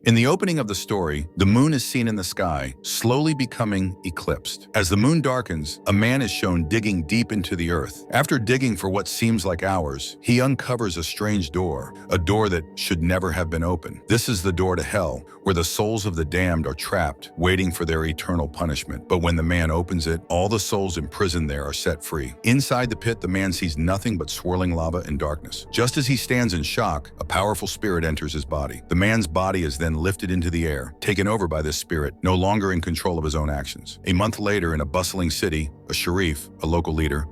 In the opening of the story, the moon is seen in the sky, slowly becoming eclipsed. As the moon darkens, a man is shown digging deep into the earth. After digging for what seems like hours, he uncovers a strange door, a door that should never have been opened. This is the door to hell, where the souls of the damned are trapped, waiting for their eternal punishment. But when the man opens it, all the souls imprisoned there are set free. Inside the pit, the man sees nothing but swirling lava and darkness. Just as he stands in shock, a powerful spirit enters his body. The man's body is then lifted into the air, taken over by this spirit, no longer in control of his own actions. A month later, in a bustling city, a sharif, a local leader,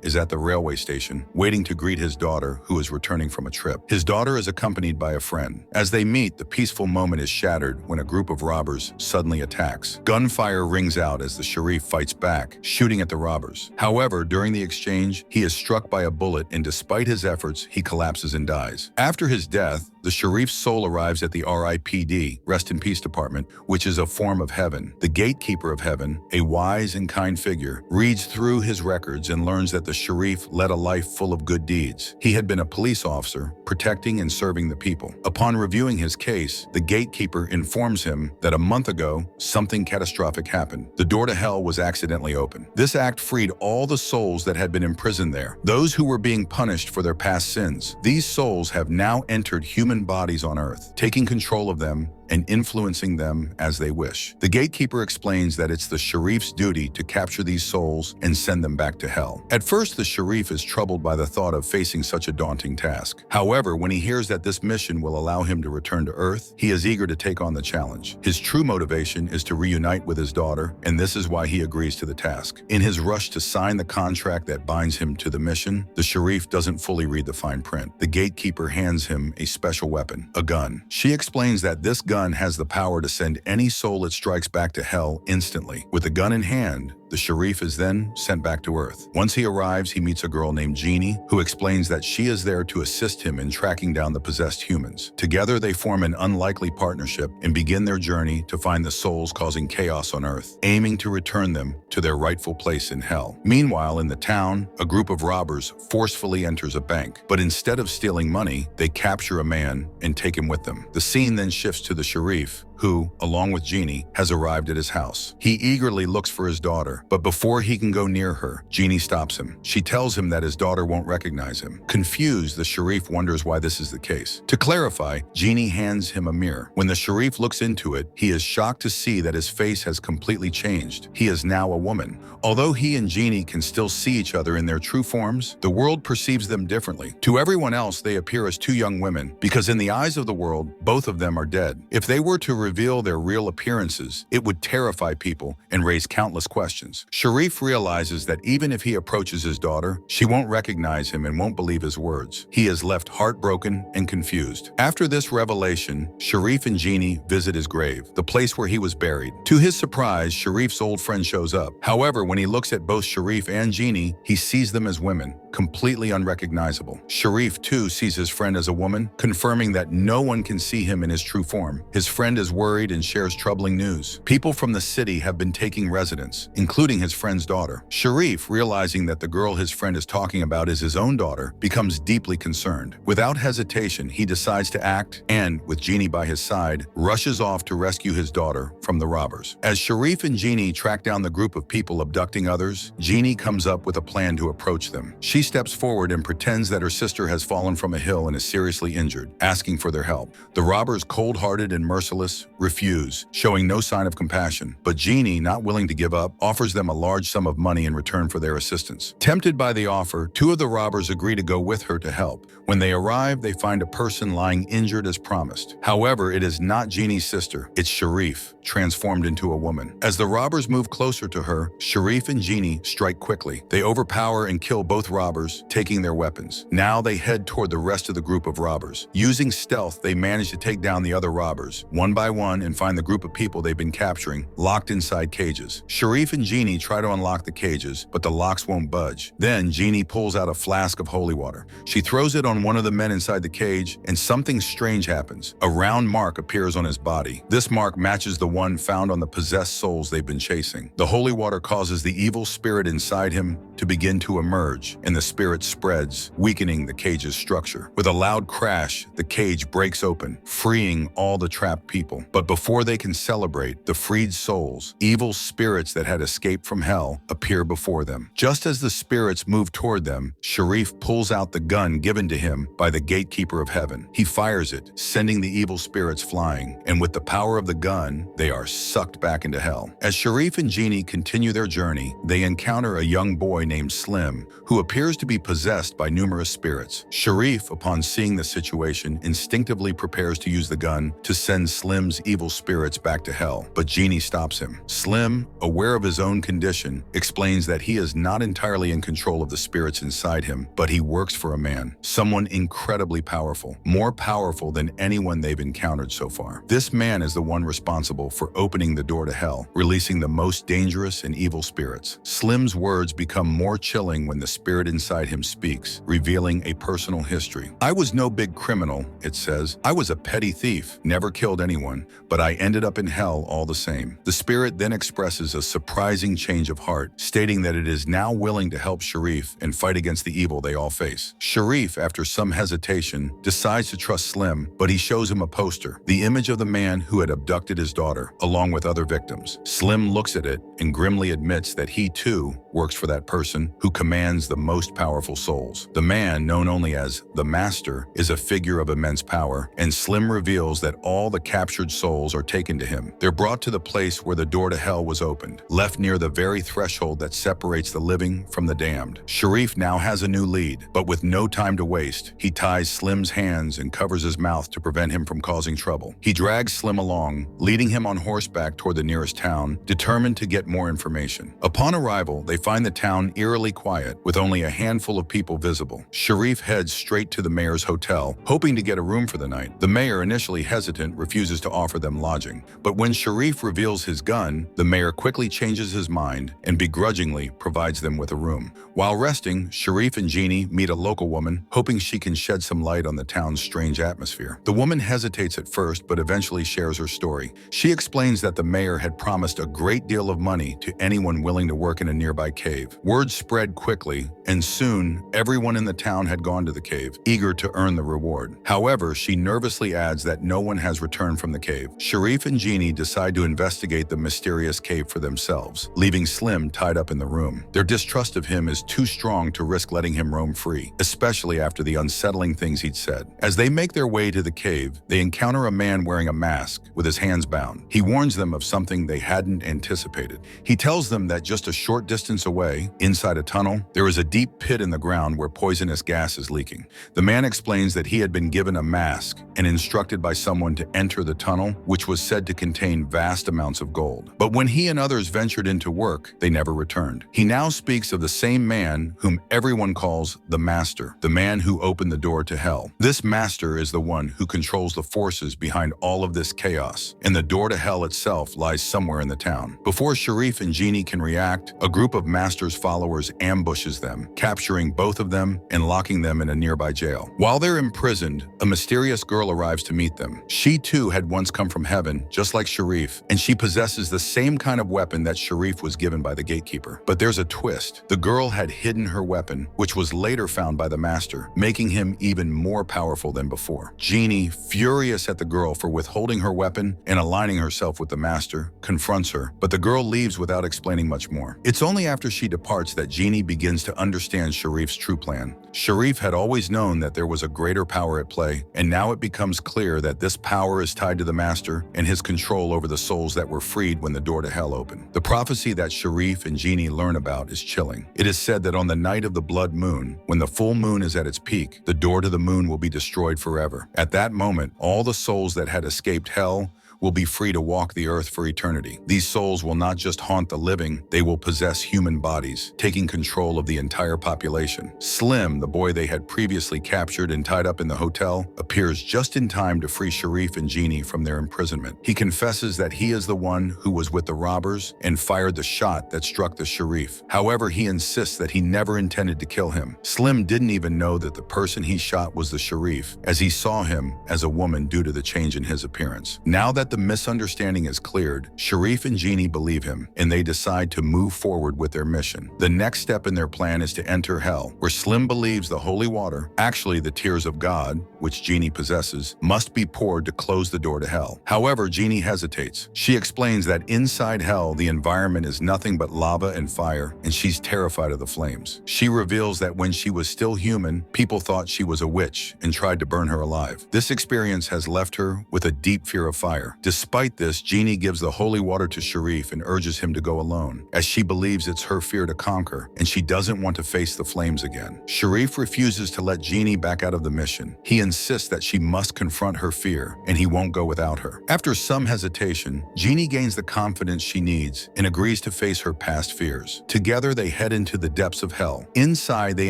is at the railway station, waiting to greet his daughter, who is returning from a trip. His daughter is accompanied by a friend. As they meet, the peaceful moment is shattered when a group of robbers suddenly attacks. Gunfire rings out as the sharif fights back, shooting at the robbers. However, during the exchange, he is struck by a bullet, and despite his efforts, he collapses and dies. After his death, the sharif's soul arrives at the RIPD, Rest in Peace Department, which is a form of heaven. The gatekeeper of heaven, a wise and kind figure, reads through his records and learns that the sharif led a life full of good deeds. He had been a police officer, protecting and serving the people. Upon reviewing his case, the gatekeeper informs him that a month ago, something catastrophic happened. The door to hell was accidentally opened. This act freed all the souls that had been imprisoned there, those who were being punished for their past sins. These souls have now entered human bodies on earth, taking control of them and influencing them as they wish. The gatekeeper explains that it's the sharif's duty to capture these souls and send them back to hell. At first, the sharif is troubled by the thought of facing such a daunting task. However, when he hears that this mission will allow him to return to Earth, he is eager to take on the challenge. His true motivation is to reunite with his daughter, and this is why he agrees to the task. In his rush to sign the contract that binds him to the mission, the sharif doesn't fully read the fine print. The gatekeeper hands him a special weapon, a gun. She explains that this gun has the power to send any soul it strikes back to hell instantly. With the gun in hand, the sharif is then sent back to Earth. Once he arrives, he meets a girl named Jeannie, who explains that she is there to assist him in tracking down the possessed humans. Together, they form an unlikely partnership and begin their journey to find the souls causing chaos on Earth, aiming to return them to their rightful place in hell. Meanwhile, in the town, a group of robbers forcefully enters a bank, but instead of stealing money, they capture a man and take him with them. The scene then shifts to the sharif, who, along with Jeannie, has arrived at his house. He eagerly looks for his daughter, but before he can go near her, Jeannie stops him. She tells him that his daughter won't recognize him. Confused, the sharif wonders why this is the case. To clarify, Jeannie hands him a mirror. When the sharif looks into it, he is shocked to see that his face has completely changed. He is now a woman. Although he and Jeannie can still see each other in their true forms, the world perceives them differently. To everyone else, they appear as two young women, because in the eyes of the world, both of them are dead. If they were to reveal their real appearances, it would terrify people and raise countless questions. Sharif realizes that even if he approaches his daughter, she won't recognize him and won't believe his words. He is left heartbroken and confused. After this revelation, Sharif and Jeannie visit his grave, the place where he was buried. To his surprise, Sharif's old friend shows up. However, when he looks at both Sharif and Jeannie, he sees them as women, completely unrecognizable. Sharif, too, sees his friend as a woman, confirming that no one can see him in his true form. His friend is worried and shares troubling news. People from the city have been taking residence, including his friend's daughter. Sharif, realizing that the girl his friend is talking about is his own daughter, becomes deeply concerned. Without hesitation, he decides to act and, with Jeannie by his side, rushes off to rescue his daughter from the robbers. As Sharif and Jeannie track down the group of people abducting others, Jeannie comes up with a plan to approach them. She steps forward and pretends that her sister has fallen from a hill and is seriously injured, asking for their help. The robbers, cold-hearted and merciless, refuse, showing no sign of compassion. But Jeannie, not willing to give up, offers them a large sum of money in return for their assistance. Tempted by the offer, two of the robbers agree to go with her to help. When they arrive, they find a person lying injured as promised. However, it is not Jeannie's sister, it's Sharif, transformed into a woman. As the robbers move closer to her, Sharif and Jeannie strike quickly. They overpower and kill both robbers, taking their weapons. Now they head toward the rest of the group of robbers. Using stealth, they manage to take down the other robbers, one by one, and find the group of people they've been capturing, locked inside cages. Sharif and Jeannie try to unlock the cages, but the locks won't budge. Then Jeannie pulls out a flask of holy water. She throws it on one of the men inside the cage, and something strange happens. A round mark appears on his body. This mark matches the one found on the possessed souls they've been chasing. The holy water causes the evil spirit inside him to begin to emerge, and the spirit spreads, weakening the cage's structure. With a loud crash, the cage breaks open, freeing all the trapped people. But before they can celebrate, the freed souls, evil spirits that had escaped from hell, appear before them. Just as the spirits move toward them, Sharif pulls out the gun given to him by the gatekeeper of heaven. He fires it, sending the evil spirits flying, and with the power of the gun, they are sucked back into hell. As Sharif and Jeannie continue their journey, they encounter a young boy named Slim, who appears to be possessed by numerous spirits. Sharif, upon seeing the situation, instinctively prepares to use the gun to send Slim's evil spirits back to hell, but Jeannie stops him. Slim, aware of his own condition, explains that he is not entirely in control of the spirits inside him, but he works for a man, someone incredibly powerful, more powerful than anyone they've encountered so far. This man is the one responsible for opening the door to hell, releasing the most dangerous and evil spirits. Slim's words become more chilling when the spirit inside him speaks, revealing a personal history. "I was no big criminal," it says. "I was a petty thief, never killed anyone, but I ended up in hell all the same." The spirit then expresses a surprising change of heart, stating that it is now willing to help Sharif and fight against the evil they all face. Sharif, after some hesitation, decides to trust Slim, but he shows him a poster, the image of the man who had abducted his daughter, along with other victims. Slim looks at it and grimly admits that he too works for that person who commands the most powerful souls. The man, known only as the Master, is a figure of immense power, and Slim reveals that all the captured souls are taken to him. They're brought to the place where the door to hell was opened, left near the very threshold that separates the living from the damned. Sharif now has a new lead, but with no time to waste, he ties Slim's hands and covers his mouth to prevent him from causing trouble. He drags Slim along, leading him on horseback toward the nearest town, determined to get more information. Upon arrival, they find the town eerily quiet, with only a handful of people visible. Sharif heads straight to the mayor's hotel, hoping to get a room for the night. The mayor, initially hesitant, refuses to offer them lodging. But when Sharif reveals his gun, the mayor quickly changes his mind and begrudgingly provides them with a room. While resting, Sharif and Jeannie meet a local woman, hoping she can shed some light on the town's strange atmosphere. The woman hesitates at first, but eventually shares her story. She explains that the mayor had promised a great deal of money to anyone willing to work in a nearby cave. Word spread quickly, and soon everyone in the town had gone to the cave, eager to earn the reward. However, she nervously adds that no one has returned from the cave. Sharif and Jeannie decide to investigate the mysterious cave for themselves, leaving Slim tied up in the room. Their distrust of him is too strong to risk letting him roam free, especially after the unsettling things he'd said. As they make their way to the cave, they encounter a man wearing a mask with his hands bound. He warns them of something they hadn't anticipated. He tells them that just a short distance away, inside a tunnel, there is a deep pit in the ground where poisonous gas is leaking. The man explains that he had been given a mask and instructed by someone to enter the tunnel, which was said to contain vast amounts of gold. But when he and others ventured into work, they never returned. He now speaks of the same man whom everyone calls the Master, the man who opened the door to hell. This Master is the one who controls the forces behind all of this chaos, and the door to hell itself lies somewhere in the town. Before Sharif and Jeannie can react, a group of Master's followers ambushes them, capturing both of them and locking them in a nearby jail. While they're imprisoned, a mysterious girl arrives to meet them. She too had once come from heaven, just like Sharif, and she possesses the same kind of weapon that Sharif was given by the gatekeeper. But there's a twist. The girl had hidden her weapon, which was later found by the Master, making him even more powerful than before. Jeannie, furious at the girl for withholding her weapon and aligning herself with the Master, confronts her, but the girl leaves without explaining much more. It's only after she departs that Jeannie begins to understand Sharif's true plan. Sharif had always known that there was a greater power at play, and now it becomes clear that this power is tied to the Master and his control over the souls that were freed when the door to hell opened. The prophecy that Sharif and Jeannie learn about is chilling. It is said that on the night of the blood moon, when the full moon is at its peak, the door to the moon will be destroyed forever. At that moment, all the souls that had escaped hell will be free to walk the earth for eternity. These souls will not just haunt the living, they will possess human bodies, taking control of the entire population. Slim, the boy they had previously captured and tied up in the hotel, appears just in time to free Sharif and Jeannie from their imprisonment. He confesses that he is the one who was with the robbers and fired the shot that struck the Sharif. However, he insists that he never intended to kill him. Slim didn't even know that the person he shot was the Sharif, as he saw him as a woman due to the change in his appearance. Now that the misunderstanding is cleared, Sharif and Genie believe him, and they decide to move forward with their mission. The next step in their plan is to enter Hell, where Slim believes the holy water, actually the tears of God, which Genie possesses, must be poured to close the door to Hell. However, Genie hesitates. She explains that inside Hell, the environment is nothing but lava and fire, and she's terrified of the flames. She reveals that when she was still human, people thought she was a witch and tried to burn her alive. This experience has left her with a deep fear of fire. Despite this, Genie gives the holy water to Sharif and urges him to go alone, as she believes it's her fear to conquer, and she doesn't want to face the flames again. Sharif refuses to let Genie back out of the mission. He insists that she must confront her fear, and he won't go without her. After some hesitation, Genie gains the confidence she needs and agrees to face her past fears. Together, they head into the depths of Hell. Inside, they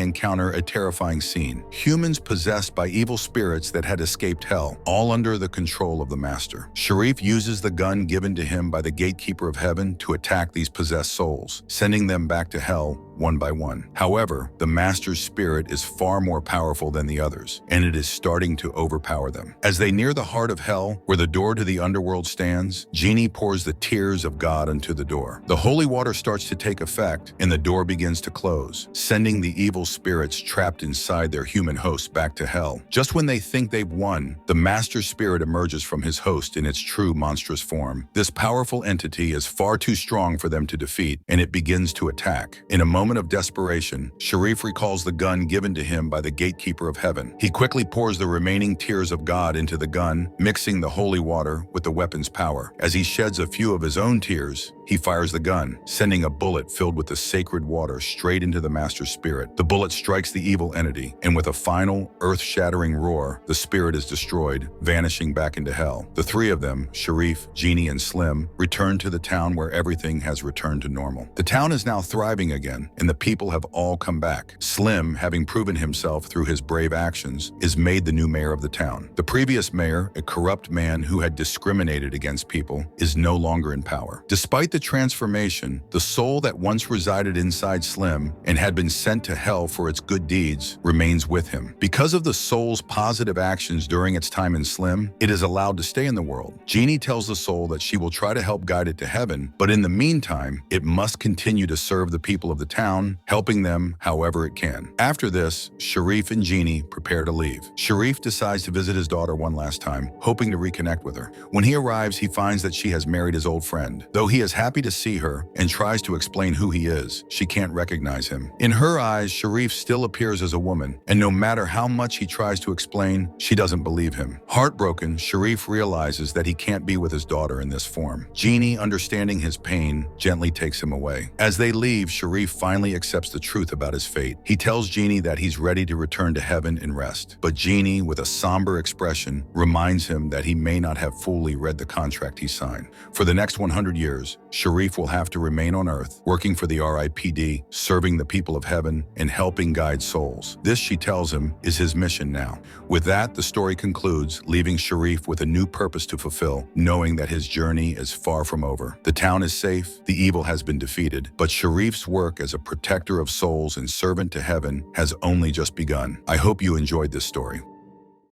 encounter a terrifying scene. Humans possessed by evil spirits that had escaped Hell, all under the control of the Master. Sharif uses the gun given to him by the gatekeeper of heaven to attack these possessed souls, sending them back to Hell one by one. However, the Master's spirit is far more powerful than the others, and it is starting to overpower them. As they near the heart of Hell, where the door to the underworld stands, Genie pours the tears of God into the door. The holy water starts to take effect, and the door begins to close, sending the evil spirits trapped inside their human host back to Hell. Just when they think they've won, the Master's spirit emerges from his host in its true monstrous form. This powerful entity is far too strong for them to defeat, and it begins to attack. In a moment of desperation, Sharif recalls the gun given to him by the gatekeeper of heaven. He quickly pours the remaining tears of God into the gun, mixing the holy water with the weapon's power. As he sheds a few of his own tears, he fires the gun, sending a bullet filled with the sacred water straight into the Master's spirit. The bullet strikes the evil entity, and with a final, earth-shattering roar, the spirit is destroyed, vanishing back into Hell. The three of them, Sharif, Genie, and Slim, return to the town where everything has returned to normal. The town is now thriving again, and the people have all come back. Slim, having proven himself through his brave actions, is made the new mayor of the town. The previous mayor, a corrupt man who had discriminated against people, is no longer in power. Despite the transformation, the soul that once resided inside Slim and had been sent to Hell for its good deeds remains with him. Because of the soul's positive actions during its time in Slim, it is allowed to stay in the world. Genie tells the soul that she will try to help guide it to heaven, but in the meantime, it must continue to serve the people of the town, helping them however it can. After this, Sharif and Genie prepare to leave. Sharif decides to visit his daughter one last time, hoping to reconnect with her. When he arrives, he finds that she has married his old friend. Though he is happy to see her and tries to explain who he is, she can't recognize him. In her eyes, Sharif still appears as a woman, and no matter how much he tries to explain, she doesn't believe him. Heartbroken, Sharif realizes that he can't be with his daughter in this form. Genie, understanding his pain, gently takes him away. As they leave, Sharif finally accepts the truth about his fate. He tells Genie that he's ready to return to heaven and rest, but Genie, with a somber expression, reminds him that he may not have fully read the contract he signed. For the next 100 years, Sharif will have to remain on Earth, working for the RIPD, serving the people of heaven, and helping guide souls. This, she tells him, is his mission now. With that, the story concludes, leaving Sharif with a new purpose to fulfill, knowing that his journey is far from over. The town is safe, the evil has been defeated, but Sharif's work as a protector of souls and servant to heaven has only just begun. I hope you enjoyed this story.